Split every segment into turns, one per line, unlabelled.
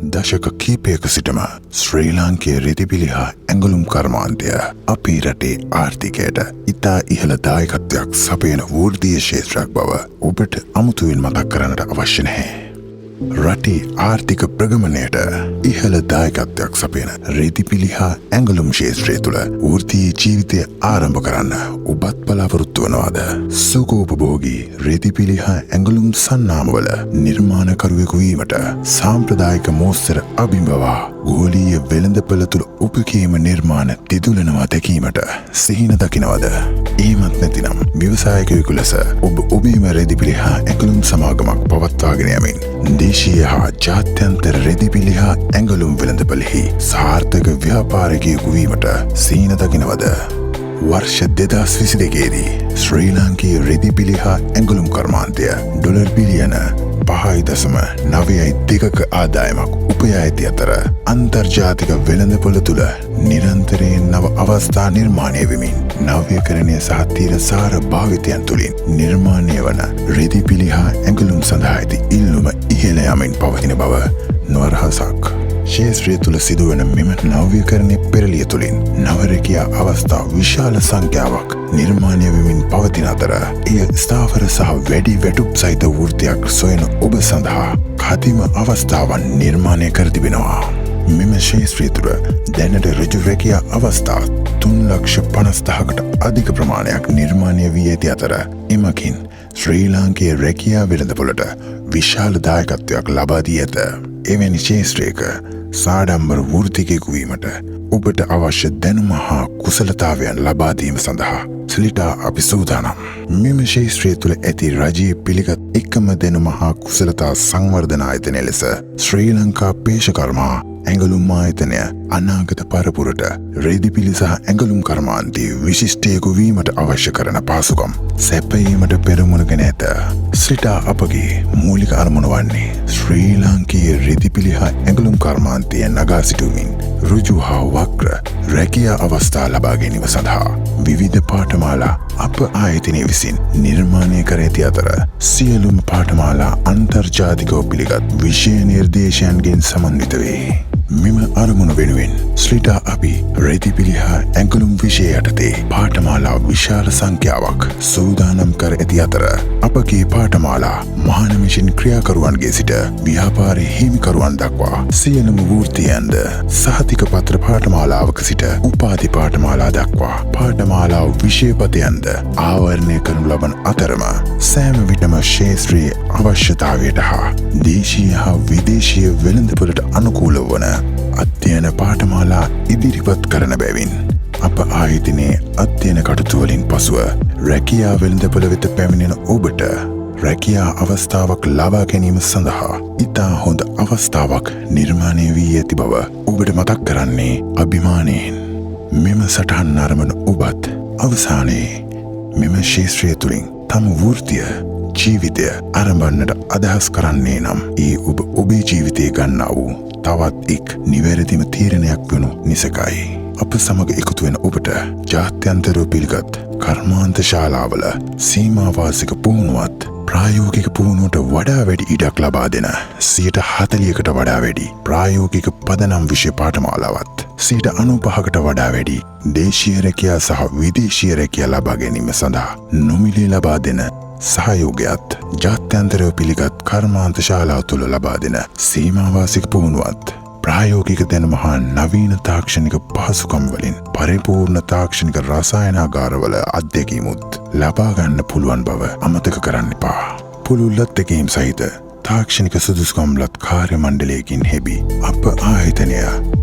දශක කීපයක සිටම ශ්‍රී ලාංකේය රෙදිපිලි හා ඇඟලුම් කර්මාන්තය අපේ රටේ ආර්ථිකයට ඉතා ඉහළ දායකත්වයක් සපයන වෘත්තීය ක්ෂේත්‍රයක් බව ඔබට අමුතුවෙන් මතක් කරන්නට අවශ්‍ය නැහැ. රටේ ආර්ථික ප්‍රගමනයට ඉහළ දායකත්වයක් සපයන රෙදිපිලි හා ඇඟලුම් ක්ෂේත්‍රය තුළ වෘත්තීය ජීවිතය ආරම්භ කරන්න ඔබත් බලාපොරොත්තු වනවාද? සුඛෝපභෝගී රෙදිපිලි හා ඇඟලුම් සන්නාමවල නිර්මාණකරුවෙකු වීමට සාම්ප්‍රදායික මෝස්තර අභිබවා ගෝලීය වෙළඳපළ තුළ උපකීම නිර්මාණ දිදුලනවා දැකීමට සිහින දකිනවද? එහෙමත් නැතිනම් ව්‍යවසායකයෙකු ලෙස ඔබ ඔබේම රෙදිපිලි හා ඇඟලුම් සමාගමක් පවත්වාගෙන යමින් දේශීය හා ජාත්‍යන්තර රෙදිපිලි හා ඇඟලුම් වෙළඳපළෙහි සාර්ථක ව්‍යාපාරිකයෙකු වීමට සිහින දකිනවද? වර්ෂ 2022දී ශ්‍රී ලාංකේය රෙදිපිලි හා ඇඟලුම් කර්මාන්තය ඩොලර් බිලියන 5.92ක ආදායමක් උපයා ඇති අතර අන්තර්ජාතික වෙළඳපොළ තුළ නිරන්තරයෙන් නව අවස්ථා නිර්මාණය වෙමින් නව්‍යකරණය සහ තීරසාර භාවිතයන් තුළින් නිර්මාණය වන රෙදිපිලි හා ඇඟලුම් සඳහා ඇති ඉල්ලුම ඉහළ යමින් පවතින බව නොරහසක්. ක්ෂේත්‍රය තුළ සිදුවන මෙම නව්‍යකරණය පෙරළිය තුළින් නවරැකියා අවස්ථා විශාල සංඛ්‍යාවක් නිර්මාණය වෙමින් පවතින අතර එය ස්ථාවර සහ වැඩි වැටුප් සහිත වෘත්තයක් සොයන ඔබ සඳහා කදිම අවස්ථාවන් නිර්මාණය කර තිබෙනවා. මෙම ක්ෂේත්‍රය තුළ දැනට ඍජු රැකියා අවස්ථා 3,50,000කට අධික ප්‍රමාණයක් නිර්මාණය වී ඇති අතර එමකින් ශ්‍රී ලාංකේය රැකියා වෙළඳපොළට විශාල දායකත්වයක් ලබා දී ඇත. එවැනි ක්ෂේත්‍රයක සාඩම්බර වෘත්තිකයෙකු වීමට ඔබට අවශ්‍ය දැනුම හා කුසලතාවයන් ලබා දීම සඳහා සිලිටා අපි සූදානම්. මෙම ක්ෂේත්‍රය තුළ ඇති රජයේ පිළිගත් එකම දැනුම හා කුසලතා සංවර්ධන ආයතනය ලෙස ශ්‍රී ලංකා පේශකර්ම ඇඟලුම් ආයතනය අනාගත පරපුරට රෙදිපිලි සහ ඇඟලුම් කර්මාන්තයේ විශිෂ්ටයෙකු වීමට අවශ්‍ය කරන පහසුකම් සැපයීමට පෙරමුණගෙන ඇත. සිලිටා අපගේ මූලික අරමුණ වන්නේ ශ්‍රී ලාංකේය රෙදිපිලි හා ඇඟලුම් කර්මාන්තය නගා සිටුමින් ඍජු හා වක්‍ර රැකියා අවස්ථා ලබා ගැනීම සඳහා විවිධ පාඨමාලා අප ආයතනය විසින් නිර්මාණය කර ඇති අතර සියලුම පාඨමාලා අන්තර්ජාතිකව පිළිගත් විෂය නිර්දේශයන්ගෙන් සමන්විත වේ. මෙම අරමුණ වෙනුවෙන් ස්ලිටා අපි රෙදිපිලි හා ඇඟලුම් විෂය යටතේ පාඨමාලා විශාල සංඛ්‍යාවක් සූදානම් කර ඇති අතර අපගේ පාඨමාලා මහානමිෂන් ක්‍රියාකරුවන්ගේ සිට ව්‍යාපාරී හිමිකරුවන් දක්වා සියලුම වෘත්තීයන්ද සහතික පත්‍ර පාඨමාලාවක සිට උපාධි පාඨමාලා දක්වා පාඨමාලා විෂයපතයන්ද ආවරණය කරනු ලබන අතරම සෑම විටම ක්ෂේත්‍රයේ අවශ්‍යතාවයට හා දේශීය හා විදේශීය වෙළඳපොළට අනුකූල වන අධ්‍යයන පාඨමාලා ඉදිරිපත් කරන බැවින් අප ආයතනයේ අධ්‍යයන කටයුතු වලින් පසුව රැකියා වෙළඳපොළ වෙත පැමිණෙන ඔබට රැකියා අවස්ථාවක් ලබා ගැනීම සඳහා ඉතා හොඳ අවස්ථාවක් නිර්මාණය වී ඇති බව ඔබට මතක් කරන්නේ අභිමානයෙන්. මෙම සටහන් නරඹන ඔබත් අවසානයේ මෙම ක්ෂේත්‍රය තුළින් තම වෘත්තීය ජීවිතය ආරම්භන්නට අදහස් කරන්නේ නම් ඒ ඔබ ඔබේ ජීවිතය ගන්නා වූ තවත් එක් නිවැරදිම තීරණයක් වනු නිසකයි. අප සමග එකතු වෙන ඔබට ජාත්‍යන්තරව පිළිගත් කර්මාන්ත ශාලාවල සීමාවාසික පුහුණුවත් ප්‍රායෝගික පුහුණුවට වඩා වැඩි ඉඩක් ලබා දෙන 40%කට වඩා වැඩි ප්‍රායෝගික පදනම් විෂය පාඨමාලාවත් 95%කට වඩා වැඩි දේශීය රැකියා සහ විදේශීය රැකියා ලබා ගැනීම සඳහා නොමිලේ ලබා දෙන සහයෝගයත් ජාත්‍යන්තරව පිළිගත් කර්මාන්ත ශාලාව තුළ ලබා දෙන සීමාවාසික පුහුණුවත් ප්‍රායෝගික දැනුම හා නවීන තාක්ෂණික පහසුකම් වලින් පරිපූර්ණ තාක්ෂණික රසායනාගාරවල අත්දැකීමුත් ලබා ගන්න පුළුවන් බව අමතක කරන්න එපා. පුළුල් අත්දැකීම් සහිත තාක්ෂණික සුදුසුකම්ලත් කාර්ය මණ්ඩලයකින් හෙබි අප ආයතනය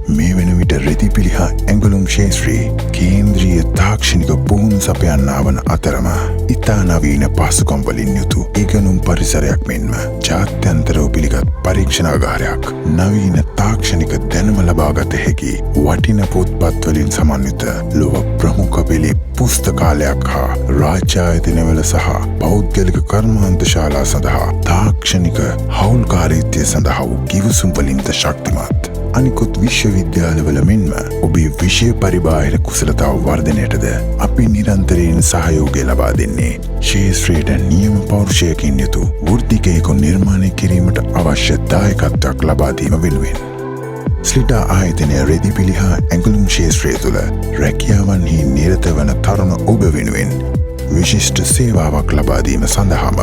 මේ වන විට රෙදිපිලි හා ඇඟලුම් ක්ෂේත්‍රයේ කේන්ද්‍රීය තාක්ෂණික පුහුණු සපයන්නා වන අතරම ඉතා නවීන පහසුකම් වලින් යුතු ඉගෙනුම් පරිසරයක් මෙන්ම ජාත්‍යන්තරව පිළිගත් පරීක්ෂණාගාරයක් නවීන තාක්ෂණික දැනුම ලබාගත හැකි වටින පොත්පත් වලින් සමන්විත ලොව ප්‍රමුඛ පෙළේ පුස්තකාලයක් හා රාජ්‍ය ආයතනවල සහ පෞද්ගලික කර්මාන්ත ශාලා සඳහා තාක්ෂණික හවුල්කාරීත්වය සඳහා වූ කිවිසුම් වලින්ද ශක්තිමත්. අනිකුත් විශ්වවිද්‍යාලවල මෙන්ම ඔබේ විෂය පරිබාහිර කුසලතාව වර්ධනයටද අපි නිරන්තරයෙන් සහයෝගය ලබා දෙන්නේ ක්ෂේත්‍රයට නියම පෞරුෂයකින් යුතු වෘත්තිකයෙකු නිර්මාණය කිරීමට අවශ්‍ය දායකත්වයක් ලබා දීම වෙනුවෙන්. ස්ලිටා ආයතනය රෙදිපිලි හා ඇඟලුම් ශේත්‍රය තුළ රැකියාවන්හි නිරත වන තරුණ ඔබ වෙනුවෙන් විශිෂ්ට සේවාවක් ලබාදීම සඳහාම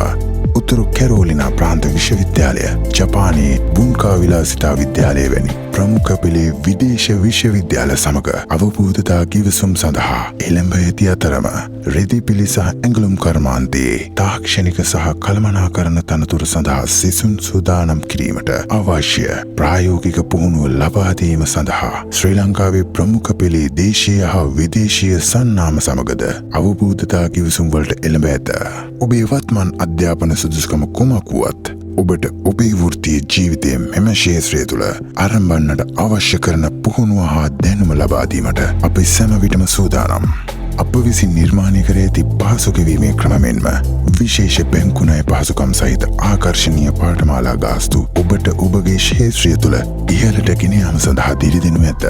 උතුරු කැරෝලිනා ප්‍රාන්ත විශ්වවිද්‍යාලය, ජපානයේ බුන්කා විලාසිතා විද්‍යාලය වැනි ප්‍රමුඛ පෙළේ විදේශ විශ්වවිද්‍යාල සමග අවබෝධතා ගිවිසුම් සඳහා එළඹ ඇති අතරම රෙදිපිලි සහ ඇඟලුම් කර්මාන්තයේ තාක්ෂණික සහ කළමනාකරණ තනතුරු සඳහා සිසුන් සූදානම් කිරීමට අවශ්‍ය ප්‍රායෝගික පුහුණුව ලබා දීම සඳහා ශ්‍රී ලංකාවේ ප්‍රමුඛ පෙළේ දේශීය හා විදේශීය සන්නාම සමගද අවබෝධතා ගිවිසුම් වලට එළඹ ඇත. ඔබේ වත්මන් අධ්‍යාපන සුදුසුකම කුමක් වුවත් ඔබට ඔබේ වෘත්තීය ජීවිතයේ මෙම ක්ෂේත්‍රය තුළ ආරම්භන්නට අවශ්‍ය කරන පුහුණුව හා දැනුම ලබා දීමට අපි සෑම විටම සූදානම්. අප විසින් නිර්මාණය කර ඇති පහසු ගෙවීමේ ක්‍රම මෙන්ම විශේෂ බැංකු ණය පහසුකම් සහිත ආකර්ශනීය පාඨමාලා ගාස්තු ඔබට ඔබගේ ක්ෂේත්‍රය තුළ ඉහළට ගෙන යාම සඳහා දිරිදෙනු ඇත.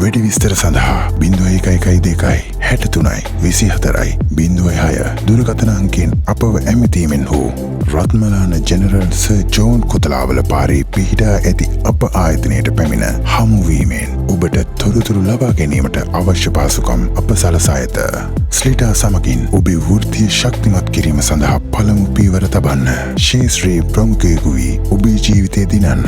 වැඩි විස්තර සඳහා 0112 63 24 06 දුරකථන අංකයෙන් අපව ඇමතීමෙන් හෝ Ratmalana general sir John Kotelawala පාරේ පිහිටා ඇති අප ආයතනයට පැමිණ හමුවීමෙන් ඔබට තොරතුරු ලබා ගැනීමට අවශ්‍ය පහසුකම් අප සලසා ඇත. ස්ලිටා සමගින් ඔබේ වෘත්තීය ශක්තිමත් කිරීම සඳහා පළමු පියවර තබන්න. ක්ෂේත්‍රයේ ප්‍රමුඛයෙකු වී ඔබේ ජීවිතය දිනන්න.